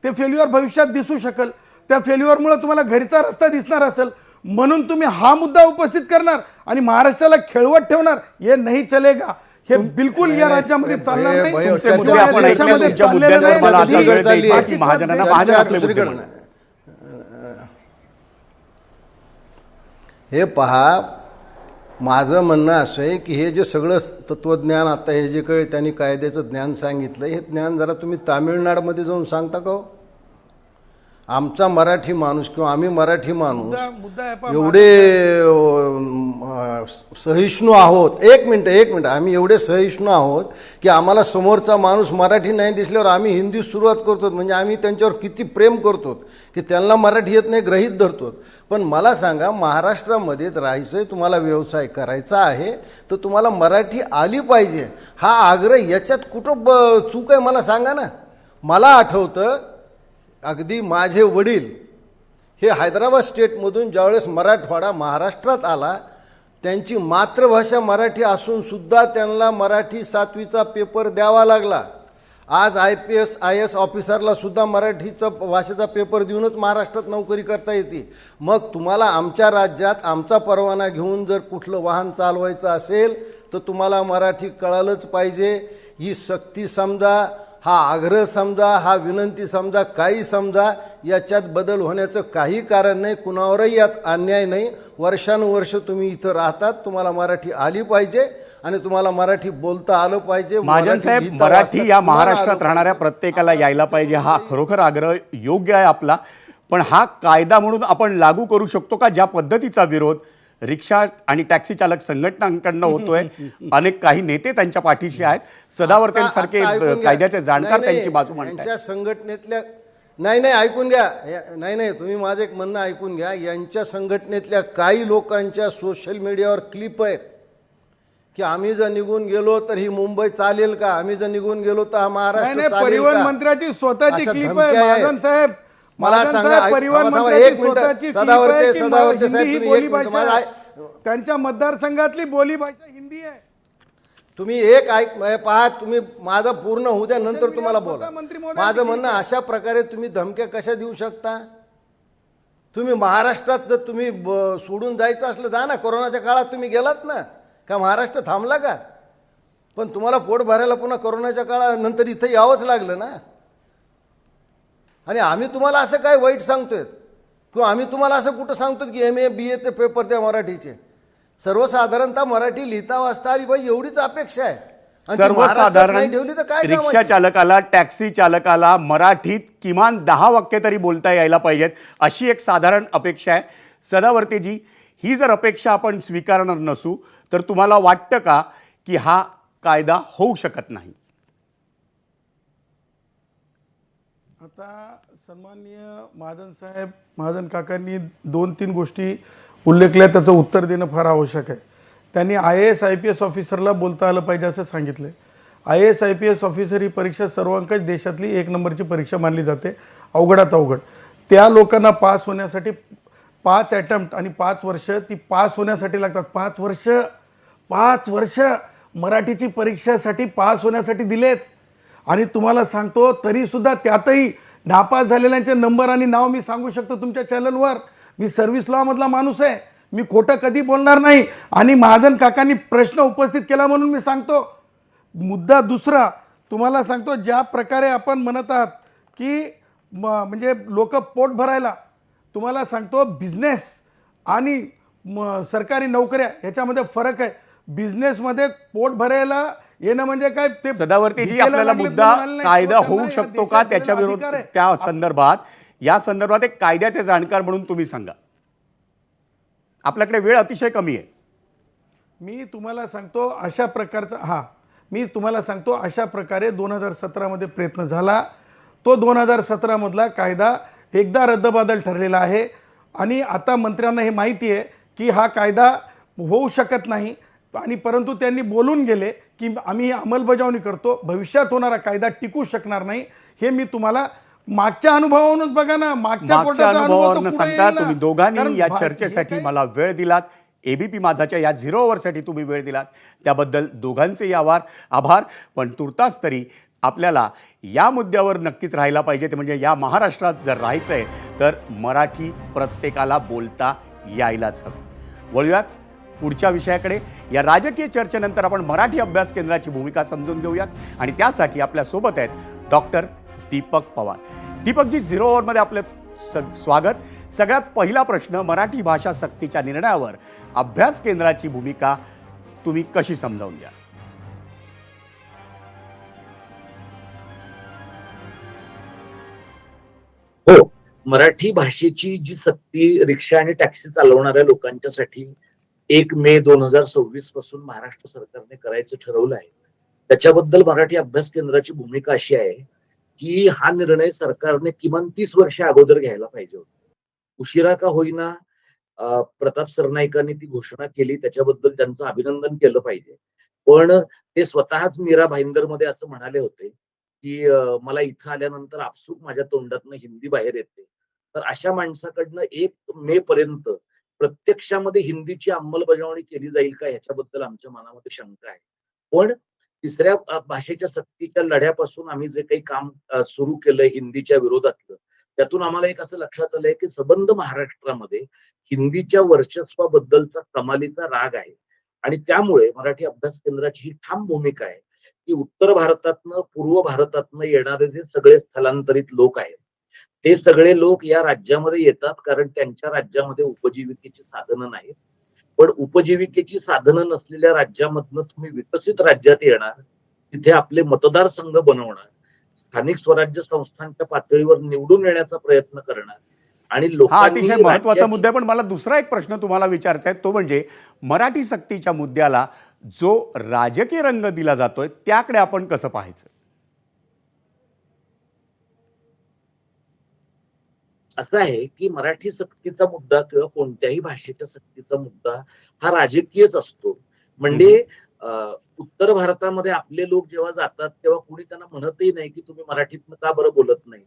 ते फेल्युअर भविष्यात दिसू शकेल, त्या फेल्युअरमुळे तुम्हाला घरचा रस्ता दिसणार असेल म्हणून तुम्ही हा मुद्दा उपस्थित करणार आणि महाराष्ट्राला खेळवत ठेवणार, हे नाही चलेगा. हे बिलकुल या राज्यामध्ये चालणार नाही. तुमचे मुद्दे आपण ऐकले, तुमच्या मुद्द्यांवर मला आता वेळ द्यायची आहे की महाजनांना आपले मुद्दे म्हणा. हे पहा, माझं म्हणणं असं आहे की हे जे सगळं तत्त्वज्ञान आता हे जे काही त्यांनी कायद्याचं ज्ञान सांगितलं, हे ज्ञान जरा तुम्ही तामिळनाडूमध्ये जाऊन सांगता का हो? आमचा मराठी माणूस किंवा आम्ही मराठी माणूस एवढे सहिष्णू आहोत, एक मिनिट, आम्ही एवढे सहिष्णू आहोत की आम्हाला समोरचा माणूस मराठी नाही दिसल्यावर आम्ही हिंदी सुरुवात करतो. म्हणजे आम्ही त्यांच्यावर किती प्रेम करतो की त्यांना मराठी येत नाही गृहीत धरतो. पण मला सांगा, महाराष्ट्रामध्ये राहायचं आहे, तुम्हाला व्यवसाय करायचा आहे तर तुम्हाला मराठी आली पाहिजे, हा आग्रह याच्यात कुठं चूक आहे मला सांगा ना. मला आठवतं अगदी माझे वडील हे हैदराबाद स्टेटमधून ज्यावेळेस मराठवाडा महाराष्ट्रात आला, त्यांची मातृभाषा मराठी असून सुद्धा त्यांना मराठी 7वीचा पेपर द्यावा लागला. आज IPS IAS ऑफिसरला सुद्धा मराठीचा भाषेचा पेपर देऊनच महाराष्ट्रात नोकरी करता येते. मग तुम्हाला आमच्या राज्यात आमचा परवाना घेऊन जर कुठलं वाहन चालवायचं असेल तर तुम्हाला मराठी कळालंच पाहिजे. ही सक्ती समजा, हा आग्रह समजा, हा विनंती समजा, काही समजा, याच्यात बदल होण्याचं काही कारण नाही. कुणावरही यात अन्याय नाही. वर्षानुवर्ष तुम्ही इथं राहतात, तुम्हाला मराठी आली पाहिजे आणि तुम्हाला मराठी बोलता आलं पाहिजे. महाजन साहेब, मराठी या महाराष्ट्रात राहणाऱ्या प्रत्येकाला यायला पाहिजे, हा खरोखर आग्रह योग्य आहे आपला. पण हा कायदा म्हणून आपण लागू करू शकतो का? ज्या पद्धतीचा विरोध रिक्षा आणि टॅक्सी चालक संघटनांकडनं होतोय, अनेक काही नेते त्यांच्या पाठीशी आहेत, सदावर्तेंसारखे कायद्याचे जाणकार त्यांची बाजू मांडतात. यांच्या संघटनेतल्या नाही ऐकून घ्या, नाही तुम्ही माझं एक म्हणणं ऐकून घ्या. यांच्या संघटनेतल्या काही लोकांच्या सोशल मीडियावर क्लिप आहेत की आम्ही जर निघून गेलो तर ही मुंबई चालेल का, आम्ही जर निघून गेलो तर हा महाराष्ट्र चालेल परिवहन का? मंत्र्याची स्वतःची अशा क्लिप धमक्या आहे आहेत. महाजन साहेब. मला सांगा, परिवहन थांबा, मंत्र्याची एक मिनिट. स्वतःची सदावर्ते क्लिप आहे की साहेब, हिंदी ही तुम्ही बोली एक मिनिट, भाषा, माझं त्यांच्या मतदारसंघातली बोली भाषा हिंदी आहे. तुम्ही एक पहा, तुम्ही माझं पूर्ण होऊ द्या, नंतर तुम्हाला बोला. माझं म्हणणं, अशा प्रकारे तुम्ही धमक्या कशा देऊ शकता? तुम्ही महाराष्ट्रात जर तुम्ही सोडून जायचं असलं जा ना. कोरोनाच्या काळात तुम्ही गेलात ना का? महाराष्ट्र थांबला का? पण तुम्हाला पोट भरायला पुन्हा कोरोनाच्या काळानंतर इथं यावंच लागलं ना. आणि आम्ही तुम्हाला असं काय वाईट सांगतोय किंवा आम्ही तुम्हाला असं कुठं सांगतोय की MA BAचे पेपर द्या मराठीचे? सर्वसाधारणतः मराठी लिहिता वाचता आली पाहिजे एवढीच अपेक्षा आहे. सर्वसाधारण रिक्षा चालकाला, टॅक्सी चालकाला मराठीत किमान 10 वाक्य तरी बोलता यायला पाहिजेत, अशी एक साधारण अपेक्षा आहे. सदावर्तेजी, ही जर अपेक्षा आपण स्वीकारणार नसू तर तुम्हाला वाटतं का की हा कायदा होऊ शकत नाही? आता सन्माननीय महाजन काकांनी 2-3 गोष्टी उल्लेखल्या, त्याचं उत्तर देणं फार आवश्यक आहे. त्यांनी IAS IPS ऑफिसरला बोलता आलं पाहिजे असं सांगितलं. IAS IPS ऑफिसर ही परीक्षा सर्वांकष देशातली 1 नंबरची परीक्षा मानली जाते, अवघडात अवघड. त्या लोकांना पास होण्यासाठी 5 अटेम्प्ट आणि 5 वर्ष ती पास होण्यासाठी लागतात. 5 वर्ष मराठीची परीक्षेसाठी पास होण्यासाठी दिलेत. आणि तुम्हाला सांगतो तरीसुद्धा त्यातही नापास झालेल्यांचे नंबर आणि नाव मी सांगू शकतो तुमच्या चॅनलवर. मी सर्व्हिस लॉमधला माणूस आहे, मी खोटं कधी बोलणार नाही. आणि महाजन काकांनी प्रश्न उपस्थित केला म्हणून मी सांगतो. मुद्दा दुसरा तुम्हाला सांगतो, ज्या प्रकारे आपण म्हणत आहात की म्हणजे लोक पोट भरायला, तुम्हाला सांगतो बिझनेस आणि सरकारी नोकऱ्या ह्याच्यामध्ये फरक आहे. बिझनेसमध्ये पोट भरायला येणं म्हणजे काय ते सदावर्तीजी, आपल्याला मुद्दा कायदा होऊ शकतो का त्याच्या विरोध त्या संदर्भात, या संदर्भात एक कायद्याचे जाणकार म्हणून तुम्ही सांगा. आपल्याकडे वेळ अतिशय कमी आहे. मी तुम्हाला सांगतो अशा प्रकारे 2017 प्रयत्न झाला. तो 2017 कायदा एकदा रद्दबादल ठरलेला आहे. आणि आता मंत्र्यांना हे माहिती आहे की हा कायदा होऊ शकत नाही. आणि परंतु त्यांनी बोलून गेले की आम्ही ही अंमलबजावणी करतो. भविष्यात होणारा कायदा टिकू शकणार नाही. हे मी तुम्हाला मागच्या अनुभवावरूनच बघा ना, मागच्या अनुभवावरून सांगता. तुम्ही दोघांनी या चर्चेसाठी मला वेळ दिलात, एबीपी माझाच्या या 0 ओव्हरसाठी तुम्ही वेळ दिलात, त्याबद्दल दोघांचेही आभार. पण तुर्तास तरी आपल्याला या मुद्द्यावर नक्कीच राहायला पाहिजे. ते म्हणजे या महाराष्ट्रात जर राहायचं आहे तर मराठी प्रत्येकाला बोलता यायलाच हवं. वळूयात पुढच्या विषयाकडे. या राजकीय चर्चेनंतर आपण मराठी अभ्यास केंद्राची भूमिका समजून घेऊयात. आणि त्यासाठी आपल्यासोबत आहेत डॉक्टर दीपक पवार. दीपकजी, 0 ओव्हरमध्ये आपलं स्वागत. सगळ्यात पहिला प्रश्न, मराठी भाषा सक्तीच्या निर्णयावर अभ्यास केंद्राची भूमिका तुम्ही कशी समजावून द्या? हो, मराठी भाषेची जी सक्ती रिक्षा आणि टॅक्सी चालवणाऱ्या लोकांच्यासाठी 1 मे 2026 पासून महाराष्ट्र सरकारने करायचं ठरवलं आहे, त्याच्याबद्दल मराठी अभ्यास केंद्राची भूमिका अशी आहे की हा निर्णय सरकारने किमान 30 वर्ष अगोदर घ्यायला पाहिजे होता. उशिरा का होईना प्रताप सरनाईकांनी ती घोषणा केली, त्याच्याबद्दल त्यांचं अभिनंदन केलं पाहिजे. पण ते स्वतःच मीरा भाईंदरमध्ये असं म्हणाले होते की मला इथं आल्यानंतर आपसूक माझ्या तोंडातनं हिंदी बाहेर येते. तर अशा माणसाकडनं 1 मे पर्यंत प्रत्यक्षामध्ये हिंदीची अंमलबजावणी केली जाईल का ह्याच्याबद्दल आमच्या मनामध्ये शंका आहे. पण तिसऱ्या भाषेच्या सक्तीच्या लढ्यापासून आम्ही जे काही काम सुरू केलंय हिंदीच्या विरोधातलं, त्यातून आम्हाला एक असं लक्षात आलंय की सबंध महाराष्ट्रामध्ये हिंदीच्या वर्चस्वाबद्दलचा कमालीचा राग आहे. आणि त्यामुळे मराठी अभ्यास केंद्राची ही ठाम भूमिका आहे की उत्तर भारतातनं, पूर्व भारतातनं येणारे जे सगळे स्थलांतरित लोक आहेत, ते सगळे लोक या राज्यामध्ये येतात कारण त्यांच्या राज्यामध्ये उपजीविकेची साधनं नाहीत. पण उपजीविकेची साधनं नसलेल्या राज्यामधनं तुम्ही विकसित राज्यात येणार, तिथे आपले मतदारसंघ बनवणार, स्थानिक स्वराज्य संस्थांच्या पातळीवर निवडून येण्याचा प्रयत्न करणार आणि हा अतिशय महत्वाचा मुद्दा आहे. पण मला दुसरा एक प्रश्न तुम्हाला विचारायचा आहे, तो म्हणजे मराठी सक्तीच्या मुद्द्याला जो राजकीय रंग दिला जातोय त्याकडे आपण कसं पाहायचं? असं आहे की मराठी सक्तीचा मुद्दा किंवा कोणत्याही भाषेच्या सक्तीचा मुद्दा हा राजकीयच असतो. म्हणजे उत्तर भारतामध्ये आपले लोक जेव्हा जातात तेव्हा कुणी त्यांना म्हणतही नाही की तुम्ही मराठीतनं का बरं बोलत नाही.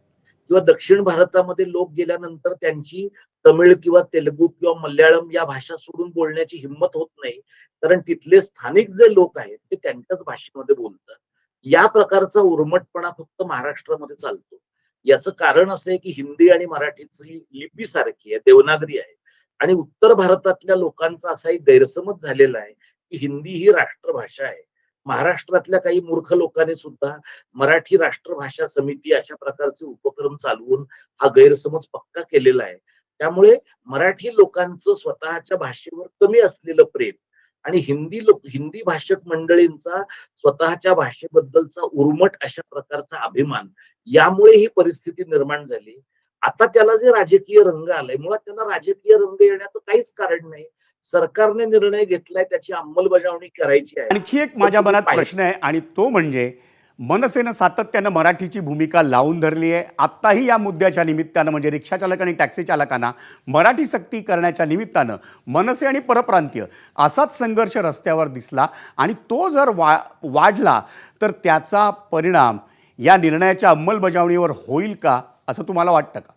किंवा दक्षिण भारतामध्ये लोक गेल्यानंतर त्यांची तमिळ किंवा तेलुगू किंवा मल्याळम या भाषा सोडून बोलण्याची हिंमत होत नाही, कारण तिथले स्थानिक जे लोक आहेत ते त्यांच्याच भाषेमध्ये बोलतात. या प्रकारचा उर्मटपणा फक्त महाराष्ट्रामध्ये चालतो. याचं कारण असं आहे की हिंदी आणि मराठीची लिपी सारखी आहे, देवनागरी आहे. आणि उत्तर भारतातल्या लोकांचा असाही गैरसमज झालेला आहे की हिंदी ही राष्ट्रभाषा आहे. महाराष्ट्रातल्या काही मूर्ख लोकांनी सुद्धा मराठी राष्ट्रभाषा समिती अशा प्रकारचे उपक्रम चालवून हा गैरसमज पक्का केलेला आहे. त्यामुळे मराठी लोकांचं स्वतःच्या भाषेवर कमी असलेलं प्रेम आणि हिंदी भाषक मंडळींचा स्वतःच्या भाषेबद्दलचा उर्मट अशा प्रकारचा अभिमान, यामुळे ही परिस्थिती निर्माण झाली. आता त्याला जे राजकीय रंग आलाय, मुळात त्याला राजकीय रंग येण्याचं काहीच कारण नाही. सरकारने निर्णय घेतलाय, त्याची अंमलबजावणी करायची आहे. आणखी एक माझ्या मनात प्रश्न आहे आणि तो म्हणजे मनसेनं सातत्यानं मराठीची भूमिका लावून धरली आहे. आत्ताही या मुद्द्याच्या निमित्तानं म्हणजे रिक्षाचालक आणि टॅक्सी चालकांना मराठी सक्ती करण्याच्या निमित्तानं मनसे आणि परप्रांतीय असाच संघर्ष रस्त्यावर दिसला आणि तो जर वाढला तर त्याचा परिणाम या निर्णयाच्या अंमलबजावणीवर होईल का असं तुम्हाला वाटतं का?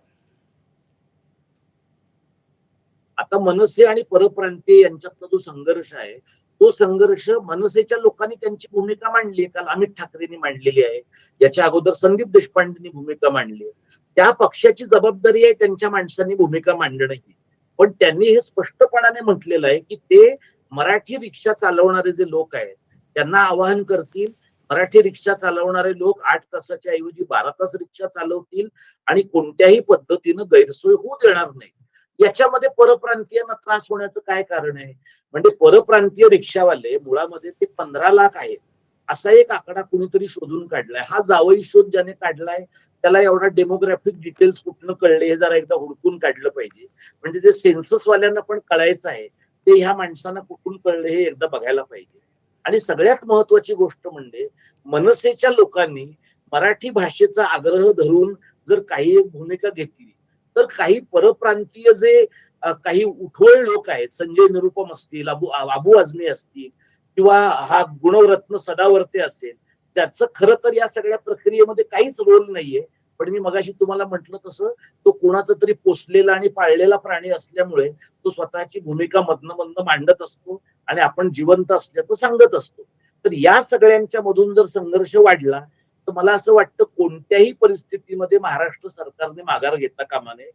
आता मनसे आणि परप्रांतीय यांच्यातला जो संघर्ष आहे तो संघर्ष मनसेच्या लोकांनी त्यांची भूमिका मांडली आहे. काल अमित ठाकरेंनी मांडलेली आहे, याच्या अगोदर संदीप देशपांडेंनी भूमिका मांडली आहे. त्या पक्षाची जबाबदारी आहे त्यांच्या माणसांनी भूमिका मांडणं ही. पण त्यांनी हे स्पष्टपणाने म्हटलेलं आहे की ते मराठी रिक्षा चालवणारे जे लोक आहेत त्यांना आवाहन करतील, मराठी रिक्षा चालवणारे लोक 8 तासाच्या ऐवजी 12 तास रिक्षा चालवतील आणि कोणत्याही पद्धतीनं गैरसोय होऊ देणार नाही. याच्यामध्ये परप्रांतीयांना त्रास होण्याचं काय कारण आहे? म्हणजे परप्रांतीय रिक्षावाले मुळामध्ये ते 15 लाख आहेत असा एक आकडा कुणीतरी शोधून काढलाय. हा जावई शोध ज्याने काढलाय त्याला एवढा डेमोग्राफिक डिटेल्स कुठनं कळले हे जरा एकदा हुडकून काढलं पाहिजे. म्हणजे जे सेन्सस वाल्यांना पण कळायचं आहे ते ह्या माणसांना कुठून कळले हे एकदा बघायला पाहिजे. आणि सगळ्यात महत्वाची गोष्ट म्हणजे मनसेच्या लोकांनी मराठी भाषेचा आग्रह धरून जर काही एक भूमिका घेतली तर काही परप्रांतीय जे काही उठवळ लोक आहेत, संजय निरुपम असतील, अबू आझमी असतील किंवा हा गुणरत्न सदावर्ते असेल, त्याचं खरं तर या सगळ्या प्रक्रियेमध्ये काहीच रोल नाहीये. पण मी मगाशी तुम्हाला म्हटलं तसं तो कोणाचा तरी पोसलेला आणि पाळलेला प्राणी असल्यामुळे तो स्वतःची भूमिका मधनं मांडत असतो आणि आपण जिवंत असल्याचं सांगत असतो. तर या सगळ्यांच्या मधून जर संघर्ष वाढला तर मला असं वाटतं कोणत्याही परिस्थितीमध्ये महाराष्ट्र सरकारने माघार घेता कामा नये.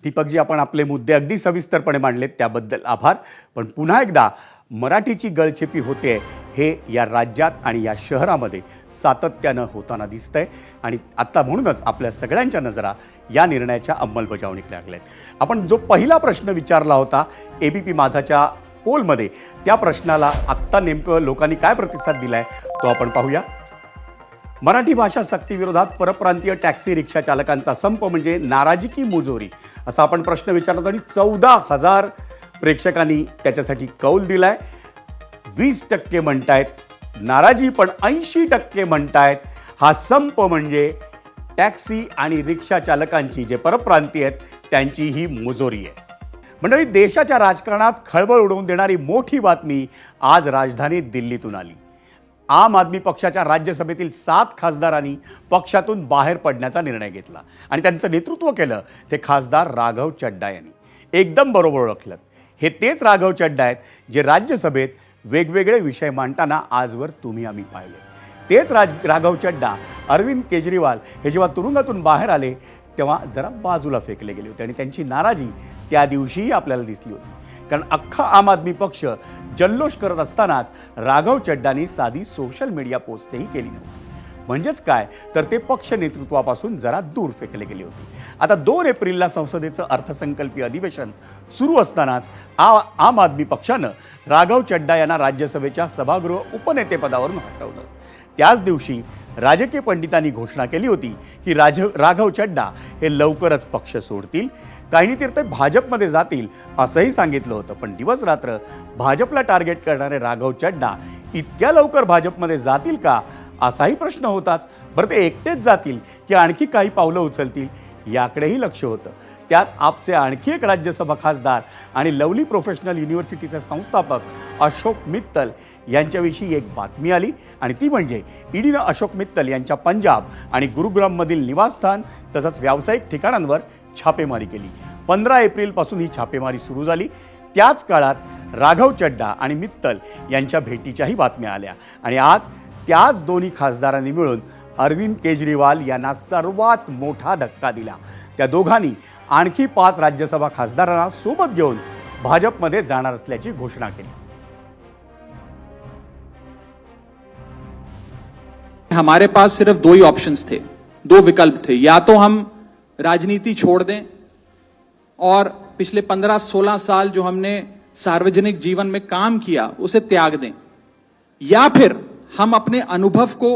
दीपकजी, आपण आपले मुद्दे अगदी सविस्तरपणे मांडलेत त्याबद्दल आभार. पण पुन्हा एकदा मराठीची गळचेपी होते हे या राज्यात आणि या शहरामध्ये सातत्यानं होताना दिसतंय आणि आत्ता म्हणूनच आपल्या सगळ्यांच्या नजरा या निर्णयाच्या अंमलबजावणीकडे लागल्या आहेत. आपण जो पहिला प्रश्न विचारला होता ABP माझाच्या पोलमध्ये, त्या प्रश्नाला आत्ता नेमकं लोकांनी काय प्रतिसाद दिलाय तो आपण पाहूया. मराठी भाषा सक्तीविरोधात परप्रांतीय टॅक्सी रिक्षा चालकांचा संप म्हणजे नाराजी की मुजोरी, असा आपण प्रश्न विचारला होता आणि 14,000 प्रेक्षकांनी त्याच्यासाठी कौल दिलाय. 20% म्हणतायत नाराजी, पण 80% म्हणतायत हा संप म्हणजे टॅक्सी आणि रिक्षा चालकांची, जे परप्रांतीय आहेत त्यांची ही मुजोरी आहे. मंडळी, देशाच्या राजकारणात खळबळ उडवून देणारी मोठी बातमी आज राजधानी दिल्लीतून आली. आम आदमी पक्षाच्या राज्यसभेतील 7 खासदारांनी पक्षातून बाहेर पडण्याचा निर्णय घेतला आणि त्यांचं नेतृत्व केलं ते खासदार राघव चड्डा यांनी. एकदम बरोबर ओळखलं, हे तेच राघव चड्डा आहेत जे राज्यसभेत वेगवेगळे विषय मांडताना आजवर तुम्ही आम्ही पाहिले. तेच राघव चड्डा अरविंद केजरीवाल हे जेव्हा तुरुंगातून बाहेर आले तेव्हा जरा बाजूला फेकले गेले होते आणि त्यांची नाराजी त्या दिवशीही आपल्याला दिसली होती. कारण अख्खा आम आदमी पक्ष जल्लोष करत असतानाच राघव चड्डानी साधी सोशल मीडिया पोस्टही केली नव्हती. म्हणजेच काय तर ते पक्ष नेतृत्वापासून जरा दूर फेकले गेले होते. आता 2 एप्रिलला संसदेचं अर्थसंकल्पीय अधिवेशन सुरू असतानाच आम आदमी पक्षानं राघव चड्डा यांना राज्यसभेच्या सभागृह उपनेतेपदावरून हटवलं. त्याच दिवशी राजकीय पंडितांनी घोषणा केली होती की राघव चड्डा हे लवकरच पक्ष सोडतील, काही नाही तर ते भाजपमध्ये जातील असंही सांगितलं होतं. पण दिवस रात्र भाजपला टार्गेट करणारे राघव चड्डा इतक्या लवकर भाजपमध्ये जातील का असाही प्रश्न होताच. बरं, ते एकटेच जातील की आणखी काही पावलं उचलतील याकडेही लक्ष होतं. त्यात आपचे आणखी एक राज्यसभा खासदार आणि लवली प्रोफेशनल युनिव्हर्सिटीचे संस्थापक अशोक मित्तल यांच्याविषयी एक बातमी आली आणि ती म्हणजे ईडीनं अशोक मित्तल यांच्या पंजाब आणि गुरुग्राममधील निवासस्थान तसंच व्यावसायिक ठिकाणांवर छापेमारी केली. 15 एप्रिलपासून ही छापेमारी सुरू झाली. त्याच काळात राघव चड्डा आणि मित्तल यांच्या भेटीच्याही बातम्या आल्या आणि आज त्याच दोन्ही खासदारांनी मिळून अरविंद केजरीवाल यांना सर्वात मोठा धक्का दिला. त्या दोघांनी आणखी 5 राज्यसभा खासदारांना सोबत घेऊन भाजपमध्ये जाणार असल्याची घोषणा केली. हमारे पास सिर्फ 2 ही ऑप्शंस थे, 2 विकल्प थे. या तो हम राजनीति छोड़ दें और पिछले 15-16 साल जो हमने सार्वजनिक जीवन में काम किया उसे त्याग दें, या फिर हम अपने अनुभव को,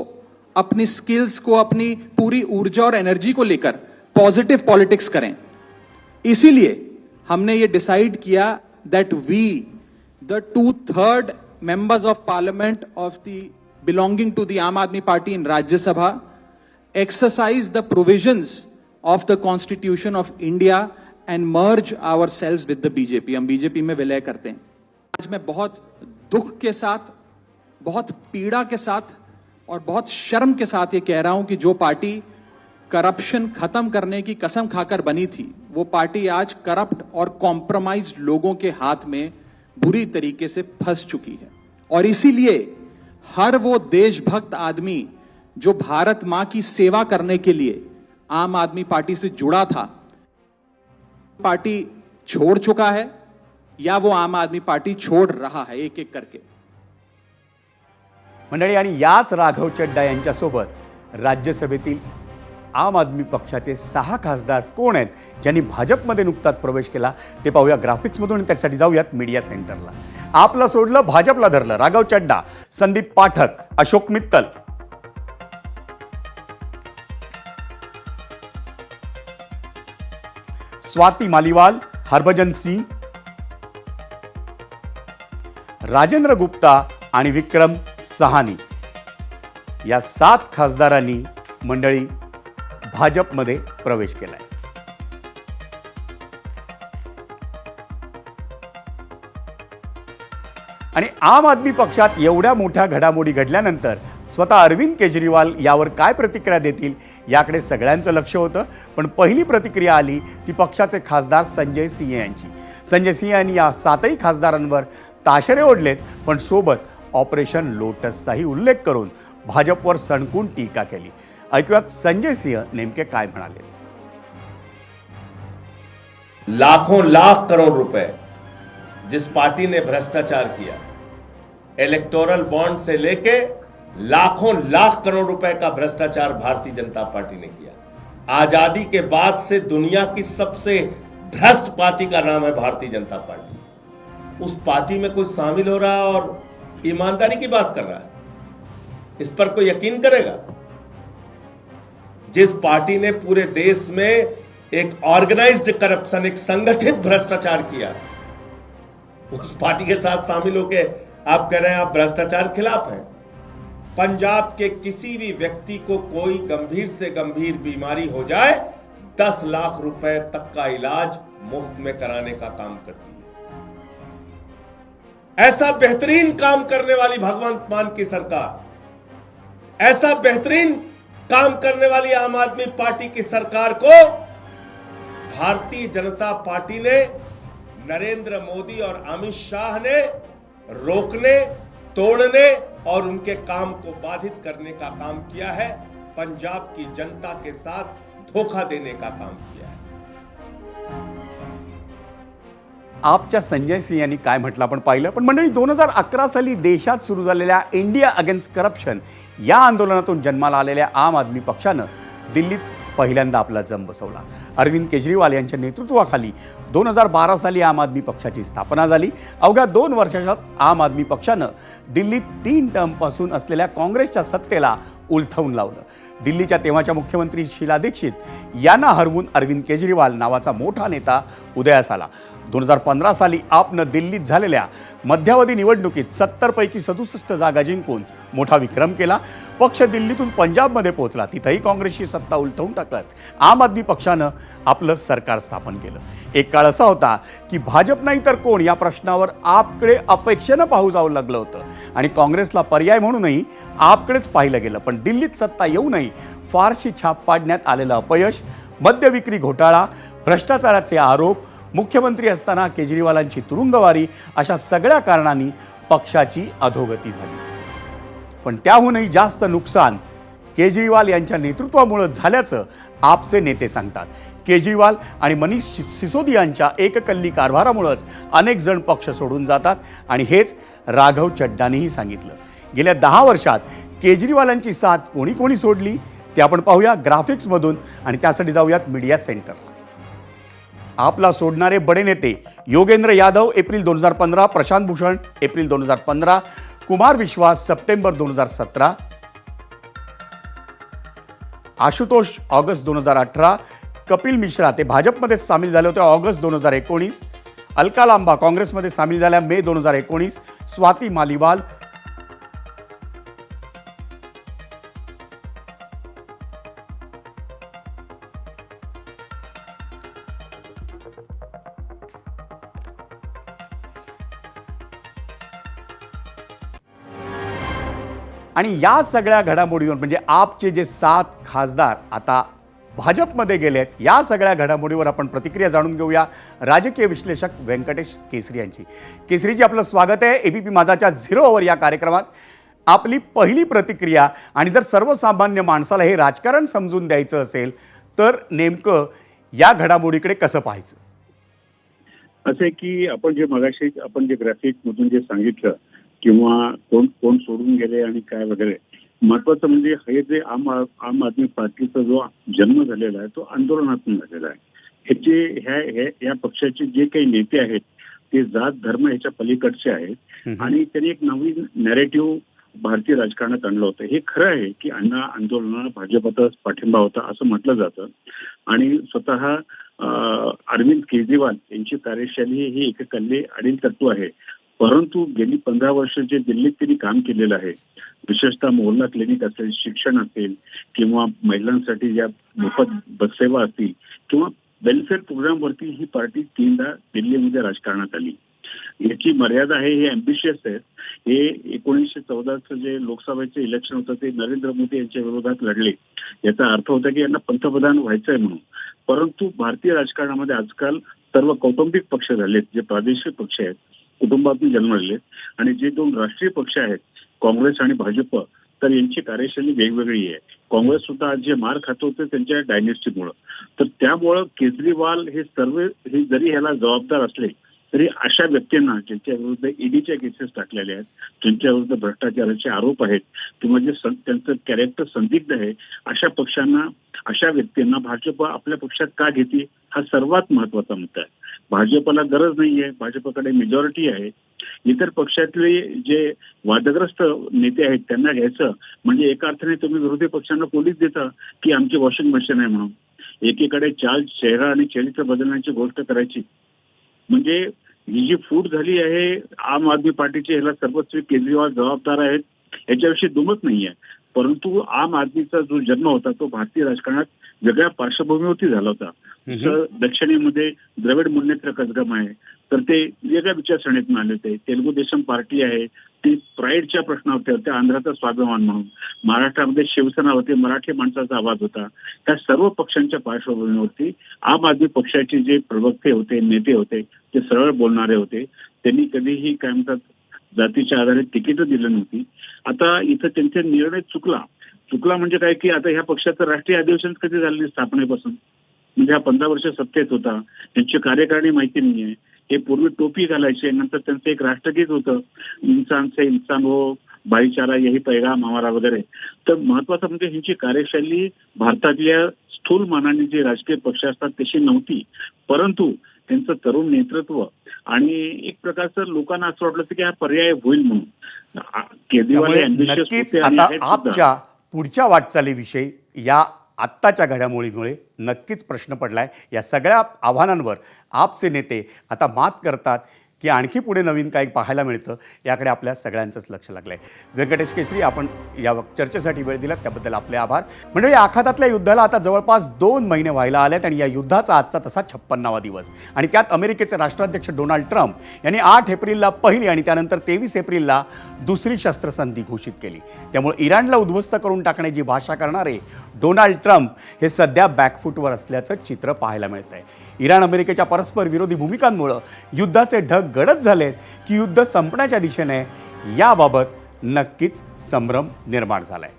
अपनी स्किल्स को, अपनी पूरी ऊर्जा और एनर्जी को लेकर पॉजिटिव पॉलिटिक्स करें. इसीलिए हमने ये डिसाइड किया that we the 2/3 members of parliament of the belonging to the Aam Aadmi Party in Rajya Sabha exercise the provisions of the Constitution of India and merge ourselves with the BJP. हम BJP में विलय करते हैं. आज मैं बहुत दुख के साथ, बहुत पीड़ा के साथ और बहुत शर्म के साथ ये कह रहा हूं कि जो पार्टी करप्शन खत्म करने की कसम खाकर बनी थी, वो पार्टी आज करप्ट और कॉम्प्रोमाइज्ड लोगों के हाथ में बुरी तरीके से फंस चुकी है। और इसीलिए हर वो देशभक्त आदमी जो भारत मां की सेवा करने के लिए आम आदमी पार्टी से जुड़ा था, पार्टी छोड़ चुका है या वो आम आदमी पार्टी छोड़ रहा है एक एक करके। मंडळी, आणि याच राघव चड्डा यांच्यासोबत राज्यसभेतील आम आदमी पक्षाचे 6 खासदार कोण आहेत ज्यांनी भाजपमध्ये नुकताच प्रवेश केला ते पाहूया ग्राफिक्समधून, आणि त्यासाठी जाऊयात मीडिया सेंटरला. आपलं सोडलं, भाजपला धरलं. राघव चड्डा, संदीप पाठक, अशोक मित्तल. स्वाति मालीवाल, हरभजन सिंह, राजेंद्र गुप्ता आणि विक्रम सहानी या 7 खासदारांनी मंडळी भाजपमध्ये प्रवेश केलाय. आणि आम आदमी पक्षात एवढ्या मोठ्या घडामोडी घडल्यानंतर स्वतः अरविंद केजरीवाल यावर काय प्रतिक्रिया देतील याकडे सगळ्यांचं लक्ष होतं. पण पहिली प्रतिक्रिया आली ती पक्षाचे खासदार संजय सिंह यांची. संजय सिंह यांनी या 7ही खासदारांवर ताशेरे ओढलेच, पण सोबत ऑपरेशन लोटसचाही उल्लेख करून भाजपवर सणकून टीका केली. ऐकूयात संजय सिंह नेमके काय म्हणाले. लाखों लाख करोड़ रुपए जिस पार्टी ने भ्रष्टाचार किया, इलेक्टोरल बॉन्ड से लेके लाखों लाख करोड़ रुपए का भ्रष्टाचार भारतीय जनता पार्टी ने किया। आजादी के बाद से दुनिया की सबसे भ्रष्ट पार्टी का नाम है भारतीय जनता पार्टी। उस पार्टी में कोई शामिल हो रहा है और ईमानदारी की बात कर रहा है, इस पर कोई यकीन करेगा? जिस पार्टी ने पूरे देश में एक ऑर्गेनाइज्ड करप्शन, एक संगठित भ्रष्टाचार किया, उस पार्टी के साथ शामिल होकर आप कह रहे हैं आप भ्रष्टाचार खिलाफ हैं। पंजाब के किसी भी व्यक्ति को कोई गंभीर से गंभीर बीमारी हो जाए 10 लाख रुपए तक का इलाज मुफ्त में कराने का काम करती है। ऐसा बेहतरीन काम करने वाली भगवंत मान की सरकार, ऐसा बेहतरीन काम करने वाली आम आदमी पार्टी की सरकार को भारतीय जनता पार्टी ने, नरेंद्र मोदी और अमित शाह ने रोकने, तोड़ने और उनके काम को बाधित करने का काम किया है। पंजाब की जनता के साथ धोखा देने का काम किया है। आपच्या संजय सिंह यांनी काय म्हटलं आपण पाहिलं. पण मंडळी, 2011 साली देशात सुरू झालेल्या इंडिया अगेन्स्ट करप्शन या आंदोलनातून जन्माला आलेल्या आम आदमी पक्षानं दिल्लीत पहिल्यांदा आपला जम बसवला. अरविंद केजरीवाल यांच्या नेतृत्वाखाली 2012 साली आम आदमी पक्षाची स्थापना झाली. अवघ्या 2 वर्षात आम आदमी पक्षानं दिल्लीत 3 टर्मपासून असलेल्या काँग्रेसच्या सत्तेला उलथवून लावलं. दिल्लीच्या तेव्हाच्या मुख्यमंत्री शीला दीक्षित यांना हरवून अरविंद केजरीवाल नावाचा मोठा नेता उदयास आला. 2015 साली आपनं दिल्लीत झालेल्या मध्यावधी निवडणुकीत 70 पैकी 67 जागा जिंकून मोठा विक्रम केला. पक्ष दिल्लीतून पंजाबमध्ये पोहोचला. तिथंही काँग्रेसची सत्ता उलटवून टाकत आम आदमी पक्षानं आपलं सरकार स्थापन केलं. एक काळ असा होता की भाजप नाही तर कोण या प्रश्नावर आपकडे अपेक्षेनं पाहू जावं लागलं होतं आणि काँग्रेसला पर्याय म्हणूनही आपकडेच पाहिलं गेलं. पण दिल्लीत सत्ता येऊनही फारशी छाप पाडण्यात आलेलं अपयश, मद्यविक्री घोटाळा, भ्रष्टाचाराचे आरोप, मुख्यमंत्री असताना केजरीवालांची तुरुंगवारी अशा सगळ्या कारणांनी पक्षाची अधोगती झाली. पण त्याहूनही जास्त नुकसान केजरीवाल यांच्या नेतृत्वामुळे झाल्याचं आपचे नेते सांगतात. केजरीवाल आणि मनीष सिसोदियांच्या एककल्ली कारभारामुळेच अनेक जण पक्ष सोडून जातात आणि हेच राघव चड्डानेही सांगितलं. गेल्या 10 वर्षात केजरीवालांची साथ कोणी कोणी सोडली ते आपण पाहूया ग्राफिक्समधून, आणि त्यासाठी जाऊयात मीडिया सेंटरला. आपला सोडणारे बडे नेते: योगेंद्र यादव एप्रिल 2015, प्रशांत भूषण एप्रिल 2015, कुमार विश्वास सप्टेंबर 2017, आशुतोष ऑगस्ट 2018, कपिल मिश्रा ते भाजपमध्ये सामील झाले होते ऑगस्ट 2019, अलका लांबा काँग्रेसमध्ये सामील झाल्या मे 2019, स्वाती मालीवाल आणि या सगळ्या घडामोडीवर म्हणजे आपचे जे 7 खासदार आता भाजपमध्ये गेलेत. या सगळ्या घडामोडीवर आपण प्रतिक्रिया जाणून घेऊया राजकीय विश्लेषक व्यंकटेश केसरी यांची. केसरीजी, आपलं स्वागत आहे एबीपी माझाच्या 0 ओव्हर या कार्यक्रमात. आपली पहिली प्रतिक्रिया, आणि जर सर्वसामान्य माणसाला हे राजकारण समजून द्यायचं असेल तर नेमकं या घडामोडीकडे कसं पाहायचं? असं आहे की आपण जे मगाशी आपण जे ग्राफिक मधून जे सांगितलं किंवा कोण कोण सोडून गेले आणि काय वगैरे, महत्वाचं म्हणजे हे जे आम आदमी पार्टीचा जो जन्म झालेला आहे तो आंदोलनातून झालेला आहे. ह्याचे या पक्षाचे जे काही नेते आहेत ते जात धर्म ह्याच्या पलीकडचे आहेत आणि त्यांनी एक नवीन नॅरेटिव्ह भारतीय राजकारणात आणलं होतं. हे खरं आहे की अण्णा आंदोलनाला भाजपचा पाठिंबा होता असं म्हटलं जातं आणि स्वतः अरविंद केजरीवाल यांची कार्यशैली ही एककल्ले अडील तत्व आहे. परंतु गेली 15 वर्ष जे दिल्लीत त्यांनी काम केलेलं आहे, विशेषतः मोहल्ला क्लिनिक असेल, शिक्षण असेल किंवा महिलांसाठी ज्या मोफत बससेवा असतील किंवा वेलफेअर प्रोग्रामवरती ही पार्टी 3दा दिल्लीमध्ये राजकारणात आली. याची मर्यादा आहे, हे अँबिशियस आहे. हे 1914चं जे लोकसभेचं इलेक्शन होतं ते नरेंद्र मोदी यांच्या विरोधात लढले. याचा अर्थ होता की यांना पंतप्रधान व्हायचंय म्हणून. परंतु भारतीय राजकारणामध्ये आजकाल सर्व कौटुंबिक पक्ष झालेत, जे प्रादेशिक पक्ष आहेत, कुटुंबातून जन्मलेले, आणि जे 2 राष्ट्रीय पक्ष आहेत काँग्रेस आणि भाजप, तर यांची कार्यशैली वेगवेगळी आहे. काँग्रेस सुद्धा आज जे मार खात होते त्यांच्या डायनेस्टीमुळं. तर त्यामुळं केजरीवाल हे सर्व हे जरी ह्याला जबाबदार असले तरी अशा व्यक्तींना ज्यांच्या विरुद्ध ईडीच्या केसेस टाकलेल्या आहेत, ज्यांच्या विरुद्ध भ्रष्टाचाराचे आरोप आहेत किंवा जे त्यांचं कॅरेक्टर संदिग्ध आहे, अशा पक्षांना, अशा व्यक्तींना भाजप आपल्या पक्षात का घेते हा सर्वात महत्वाचा मुद्दा आहे. भाजपला गरज नाहीये, भाजपकडे मेजॉरिटी आहे. इतर पक्षातले जे वादग्रस्त नेते आहेत त्यांना घ्यायचं म्हणजे एका अर्थाने तुम्ही विरोधी पक्षांना पोलीस देता की आमची वॉशिंग मशीन आहे म्हणून. एकीकडे चाल, चेहरा आणि चरित्र बदलण्याची गोष्ट करायची म्हणजे ही जी फूट झाली आहे आम आदमी पार्टीचे, ह्याला सर्वस्वी केजरीवाल जबाबदार आहेत, याच्याविषयी दुमत नाहीये. परंतु आम आदमीचा जो जन्म होता तो भारतीय राजकारणात वेगळ्या पार्श्वभूमीवरती झाला होता. दक्षिणेमध्ये द्रविड मुन्नेत्र कझगम आहे, तर ते वेगळ्या विचारसरणीतून आले होते. तेलुगू देशम पार्टी आहे, ती प्राईडच्या प्रश्नावरती होते, आंध्राचा स्वाभिमान म्हणून. महाराष्ट्रामध्ये शिवसेना होती, मराठी माणसाचा आवाज होता. त्या सर्व पक्षांच्या पार्श्वभूमीवरती आम आदमी पक्षाचे जे प्रवक्ते होते, नेते होते, ते सरळ बोलणारे होते. त्यांनी कधीही काय म्हणतात जातीच्या आधारे तिकीटं दिली नव्हती. आता इथं त्यांचा निर्णय चुकला म्हणजे काय की आता ह्या पक्षाचं राष्ट्रीय अधिवेशन कधी झालं स्थापनेपासून, म्हणजे हा 15 वर्ष सत्तेत होता, त्यांची कार्यकारिणी माहिती नाहीये. हे पूर्वी टोपी घालायचे, नंतर त्यांचं एक राष्ट्रगीत होतं, इंसान से इंसान हो, भाईचारा यही पैगाम हमारा वगैरे. तर महत्वाचं म्हणजे ह्यांची कार्यशैली भारतातल्या स्थूल मानाने जे राजकीय पक्ष असतात तशी नव्हती. परंतु त्यांचं तरुण नेतृत्व आणि एक प्रकारचं लोकांना असं वाटलं की हा पर्याय होईल म्हणून. केजरीवाल नक्कीच आता आपच्या पुढच्या वाटचालीविषयी या आत्ताच्या घडामोडीमुळे नक्कीच प्रश्न पडलाय. या सगळ्या आव्हानांवर आपचे नेते आता मात करतात की आणखी पुढे नवीन काही पाहायला मिळतं, याकडे आपल्या सगळ्यांचंच लक्ष लागलं आहे. व्यंकटेश केसरी, आपण या चर्चेसाठी वेळ दिलात त्याबद्दल आपले आभार. म्हणजे या आखातातल्या युद्धाला आता जवळपास 2 महिने व्हायला आलेत आणि या युद्धाचा आजचा तसा 56वा दिवस. आणि त्यात अमेरिकेचे राष्ट्राध्यक्ष डोनाल्ड ट्रम्प यांनी 8 एप्रिलला पहिली आणि त्यानंतर 23 एप्रिलला दुसरी शस्त्रसंधी घोषित केली. त्यामुळे इराणला उद्ध्वस्त करून टाकण्याची भाषा करणारे डोनाल्ड ट्रम्प हे सध्या बॅकफूटवर असल्याचं चित्र पाहायला मिळत आहे. इराण अमेरिकेच्या परस्पर विरोधी भूमिकांमुळे युद्धाचे ढग गडद झालेत की युद्ध संपण्याच्या दिशेने याबाबत नक्कीच संभ्रम निर्माण झालाय.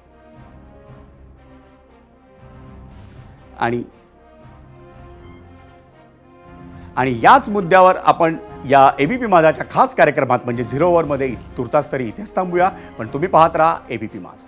आणि याच मुद्द्यावर आपण या एबीपी माझाच्या खास कार्यक्रमात म्हणजे 0 ओव्हरमध्ये तुर्तास तरी इथेच थांबूया. पण तुम्ही पाहत राहा एबीपी माझा.